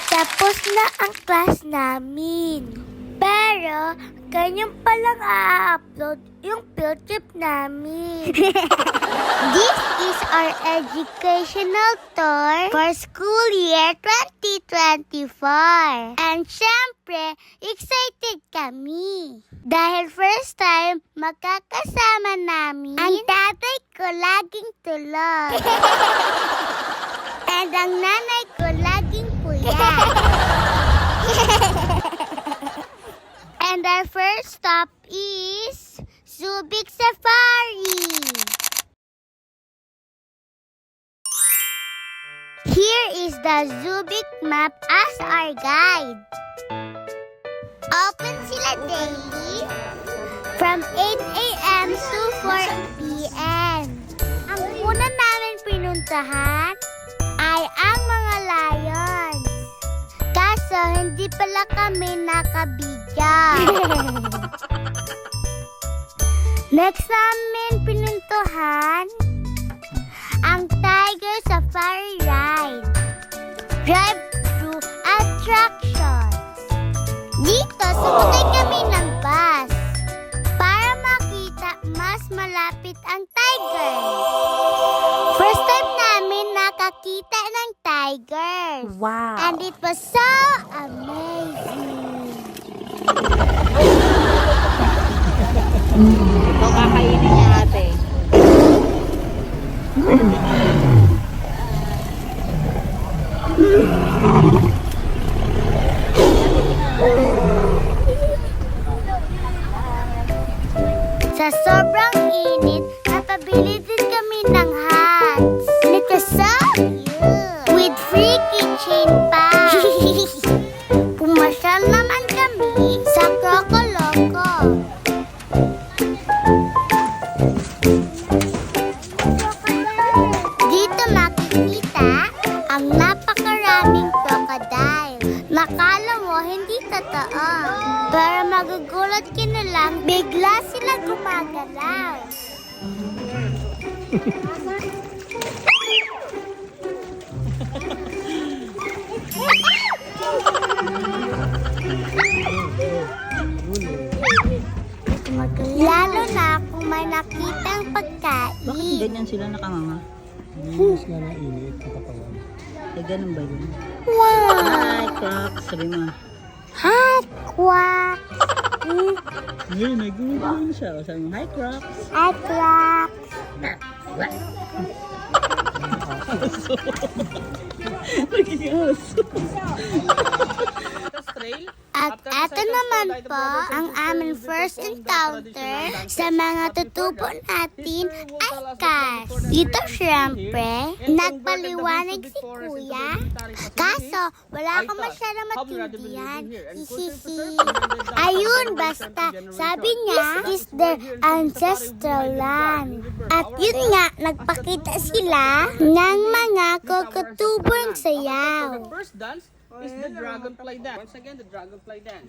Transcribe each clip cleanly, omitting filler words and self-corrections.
Tapos na ang class namin. Pero, ganyan palang a-upload yung field trip namin. This is our educational tour for school year 2024. And syempre, excited kami. Dahil first time, makakasama namin ang tatay ko laging tulog. And ang nanay ko laging puyat. And our first stop is Subic Safari. Here is the Subic map as our guide. Open sila daily from 8 a.m. to 4 p.m. Ang una namin pinuntahan ay ang mga lions. Kaso hindi pala kami nakabigyan. Next namin pinuntahan ang Tiger Safari Ride. Drive-thru attraction. Dito, sumakay kami ng bus para makita mas malapit ang tiger. First time namin nakakita ng tiger. Wow! And it was so amazing. Ito kakainin niya ate. Sa sobrang init, napabili din kami ng hats. It was so cute. With free keychain pa. Pumasyal naman kami sa Crocoloco. Dito makikita ang napakaraming crocodile. Nakala mo hindi totoo. Para magugulat ka na lang, bigla sila gumagalaw. Lalo na kung may nakitang pagkain. Bakit ganyan sila nakanganga? Hindi sila na init sa katawan. Eh, ganun ba yun? Wow! Hi, Crocs. Sabi mo. Hi, quack! Ngayon, nag-gugulan siya. O, sabi mo, hi, Crocs. Hi, quack! Naging aso. At eto naman po ang aming first encounter sa mga tutubo natin ay cars. Dito syempre, nagpaliwanag si kuya. Kaso, wala akong masyadong matindihan. Hihihi. Ayun, basta, sabi niya, is their ancestral land. At yun nga, nagpakita sila ng mga kokotubong sayaw. First dance is the dragonfly dance. Once again, the dragonfly dance.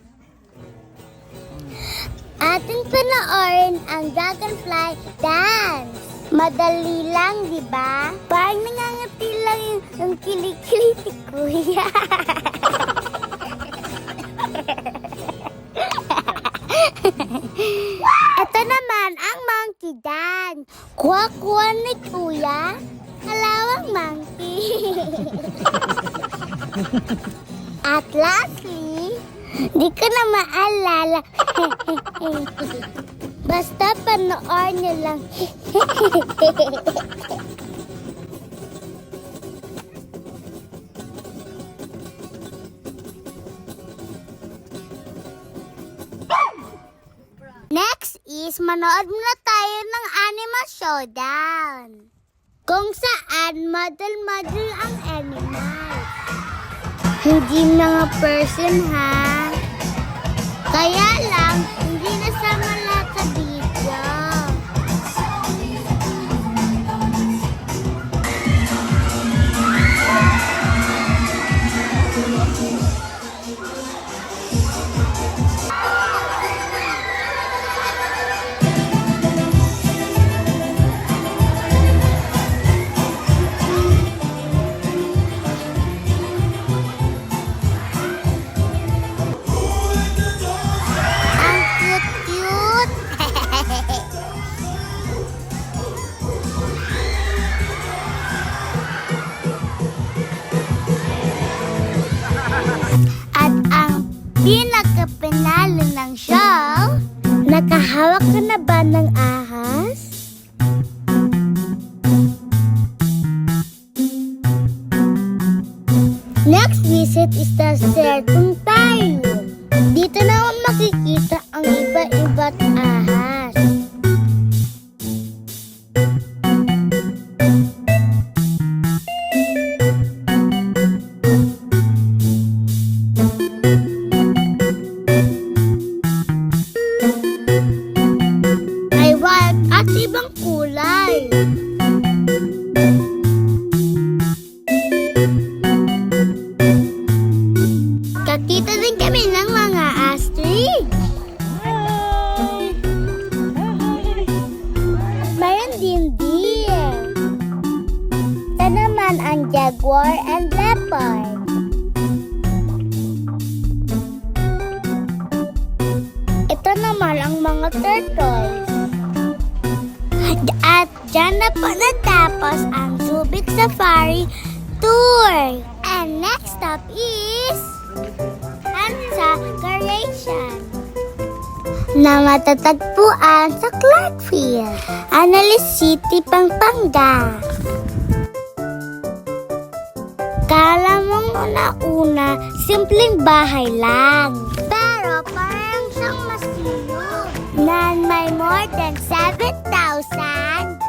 Ating panoorin ang dragonfly dance. Madali lang, di ba? Parang nangangati lang yung kilikili si kuya. Ito naman ang monkey dance. Kuha-kuha ni kuya. Kalawang monkey. At lastly, di ko na maalala. Basta panood niyo lang. Next is manood muna tayo ng Animal Showdown. Kung saan model-model ang animals. Hindi mga person ha. Kaya lang, hindi nasama lahat sa video. tagapinalo ng show. Nakahawak ka na ba ng ahas? Next visit is the Serpentarium. Dito naman makikita ang iba-iba't ahas. May white at ibang kulay. Kakita din kami ng mga ostrich. Mayroon din deer. Ito naman ang jaguar and leopard. Ito naman ang mga turtles. At dyan na po natapos ang Subic Safari Tour. And next stop is Hansa Carnation na matatagpuan sa Clarkfield, Angeles City, Pampanga. Kala mong una-una, simpleng bahay lang. Pero parang siyang masinop na may more than 7,000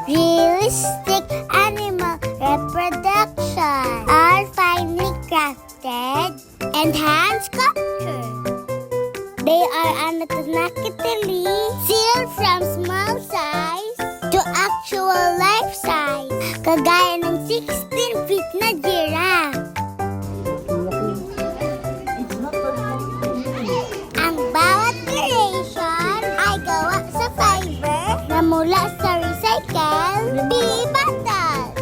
realistic animal reproduction are finely crafted and hand sculptured. They are anatomically sealed from small size to actual life size, kagaya ng 16 feet na giraffe. Ang bawat creation ay gawa sa fiber na mula sa recycle bottles.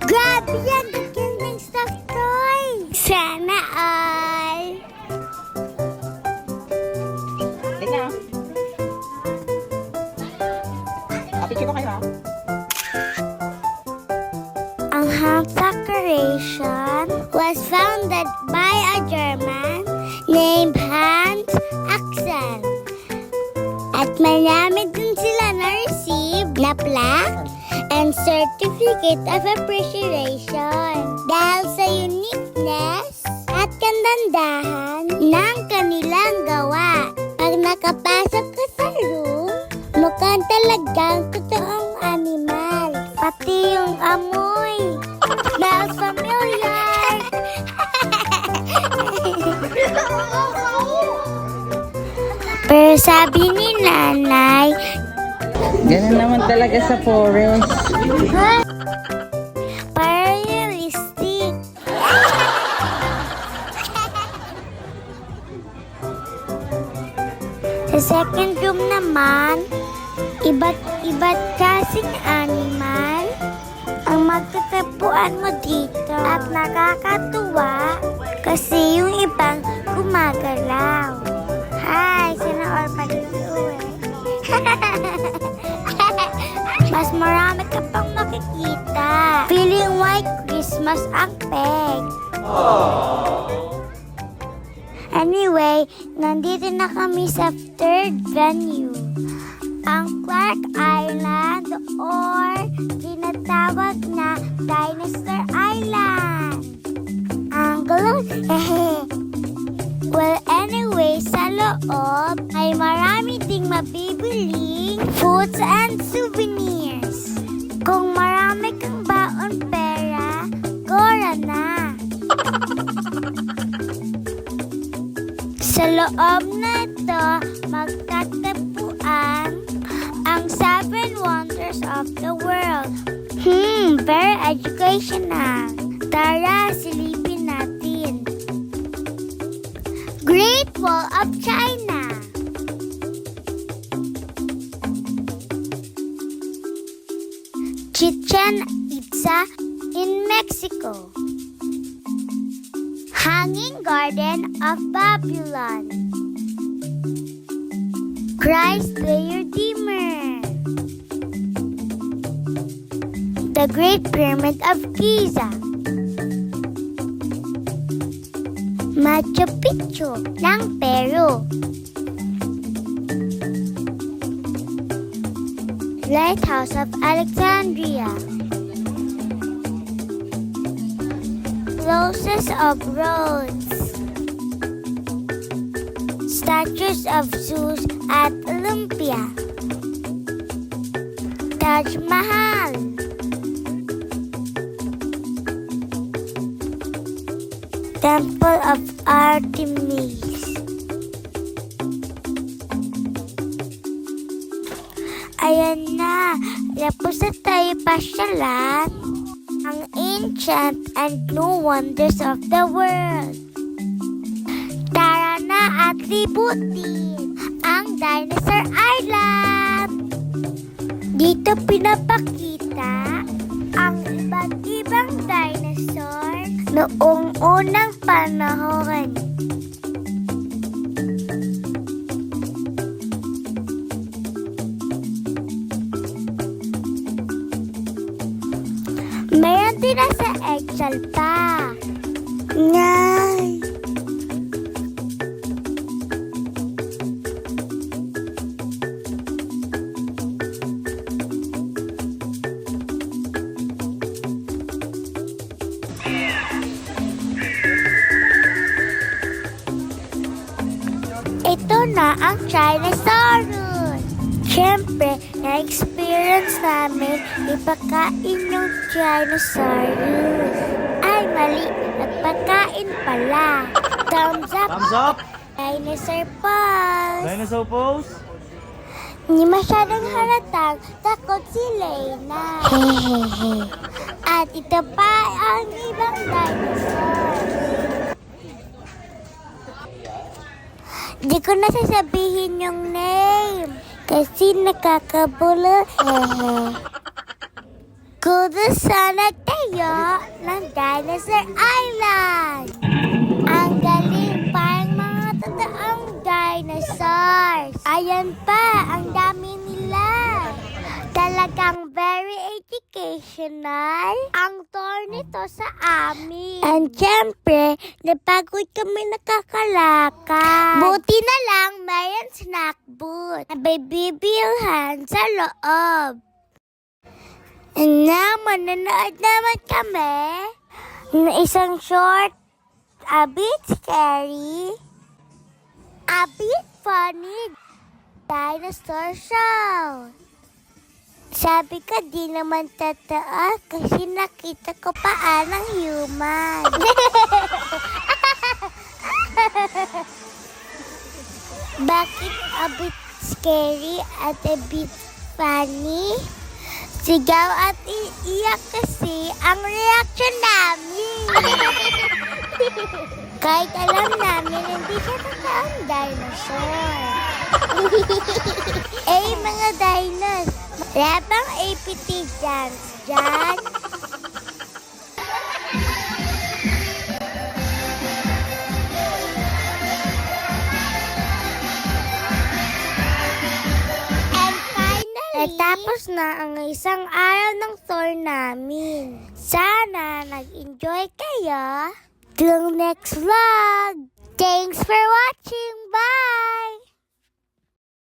Grabe yan! Gagandang stuffed toy! Sana all! Teka. Kapicture ko kayo ha. Ang Hansa Creation was founded by a German named Hans Axel. At marami din sila na-receive na plaque and certificate of appreciation dahil sa uniqueness at kandandahan ng kanilang gawa. Pag nakapasok ka sa room, mukhang talagang totoong animal. Pati yung amoy. Smells familiar. Pero sabi ni nanay, Ganun naman talaga sa forest. parang realistic. Sa second room naman, iba't kasing animal ang magtatapuan mo dito. At nakakatuwa kasi yung ibang gumagalaw. Hi, sana all pag-iuwi. Mas marami ka pang makikita. Feeling white Christmas ang peg. Anyway, nandito na kami sa third venue. Ang Clark Island or tinatawag na Dinosaur Island. Ang gulo. Well, anyway, sa loob ay marami ding mabibiling foods and souvenirs. Kung marami kang baon pera, gora na. Sa loob na ito, magtatapuan ang 7 wonders of the world. Very educational. Tara, silipin natin. Great Wall of China. Chichen Itza in Mexico. Hanging Garden of Babylon. Christ the Redeemer. The Great Pyramid of Giza. Machu Picchu ng Peru. Lighthouse of Alexandria. Closest of Rhodes. Statues of Zeus at Olympia. Taj Mahal. Temple of Artemis. Ayan na, tapos na tayo pasyalan ang ancient and new wonders of the world. Tara na at libutin ang Dinosaur Island. Dito pinapakita ang iba't ibang dinosaur noong unang panahon. Meron din na sa Excel pa. Ngay! Ito na ang Chinosaurus. Siyempre, na-experience namin ipakain yung Chinosaurus. Ay, mali. Nagpakain pala. Thumbs up. Thumbs up! Dinosaur pose. Dinosaur pose! Hindi masyadong halatang takot si Leyna. Hehehe. At ito pa ang ibang dinosaur. Di ko na sasabihin yung name kasi nakakabulo. Kudo sana tayo ng Dinosaur Island. Ang galing, parang mga totoong dinosaurs. Ayan pa, ang dami nila. Talagang very educational ang tour nito sa amin. And syempre, napagod kami nakakalakad. Buti na lang mayroon snack booth na may bibilhan sa loob. And now, manonood naman kami ng isang short, a bit scary, a bit funny dinosaur show. Sabi ko, di naman totoo kasi nakita ko paa ng human. Bakit a bit scary at a bit funny? Sigaw at iiyak kasi ang reaction namin. Kahit alam namin, hindi siya totoong dinosaur. Mga dinos, wala bang APT dance dyan? And finally, natapos na ang isang araw ng tour namin. Sana nag-enjoy kayo. Till next vlog. Thanks for watching.